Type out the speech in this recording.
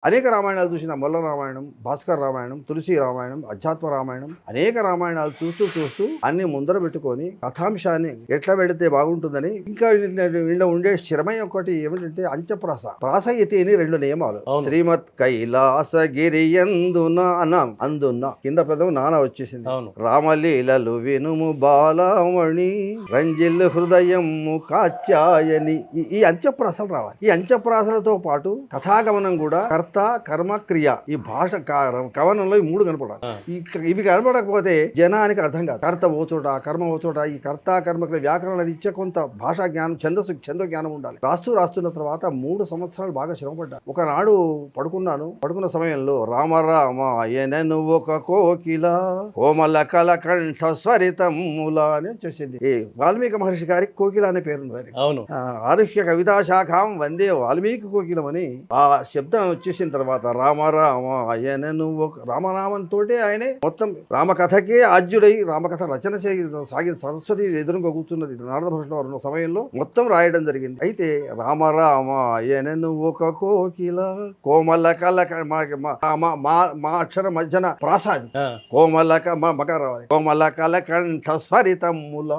అనేక రామాయణాలు చూసిన మొల్ల రామాయణం, భాస్కర్ రామాయణం, తులసి రామాయణం, అధ్యాత్మ రామాయణం, అనేక రామాయణాలు చూస్తూ అన్ని ముందర పెట్టుకొని కథాంశాన్ని ఎట్లా పెడితే బాగుంటుందని ఇంకా వీళ్ళ ఉండే స్థిరమైన ఒకటి ఏమిటంటే అంత్యప్రాస. ప్రాస యతిని 2 నియమాలు. శ్రీమత్ కైలాసగిరి అందున్న కింద పదం నాన్న వచ్చేసింది. రామలీలలు వినుము బాలమణి రంజిల్ హృదయము కాచాయని ఈ అంత్యప్రాసలు రావాలి. ఈ అంత్యప్రాసలతో పాటు కథాగమనం కూడా కర్త కర్మ క్రియ ఈ భాష కవనంలో ఈ 3 కనపడాలి. ఇవి కనపడకపోతే జనానికి అర్థం కాదు. కర్త ఓచోట కర్మ ఓచోట ఈ కర్త కర్మ క్రియ వ్యాకరణ ఇచ్చే కొంత భాషా జ్ఞానం ఛందో జ్ఞానం ఉండాలి. రాస్తున్న తర్వాత 3 సంవత్సరాలు బాగా శ్రమపడ్డా. ఒకనాడు పడుకున్న సమయంలో రామరామాయనను ఒక కోకిల కోమల కల కంఠ స్వరితముల అని వచ్చేసింది. వాల్మీకి మహర్షి గారికి కోకిల అనే పేరున్నది. ఆరుహ్య కవితా శాఖం వందే వాల్మీకి కోకిలం అని ఆ శబ్దం వచ్చేసిన తర్వాత రామరామాయనను రామనామంతో ఆయనే మొత్తం రామకథకే ఆద్యుడై రామకథ రచన సాగిన సరస్వతి ఎదురుగా కూర్చున్నది నారద భాషలో ఉన్న సమయంలో మొత్తం రాయడం జరిగింది. అయితే రామరామాయనను ఒక కోకిల కోమల కల మా అక్షర మధ్యన ప్రాసాది కోమల మగ రావాలి కోమల కల కంఠ స్వరితముల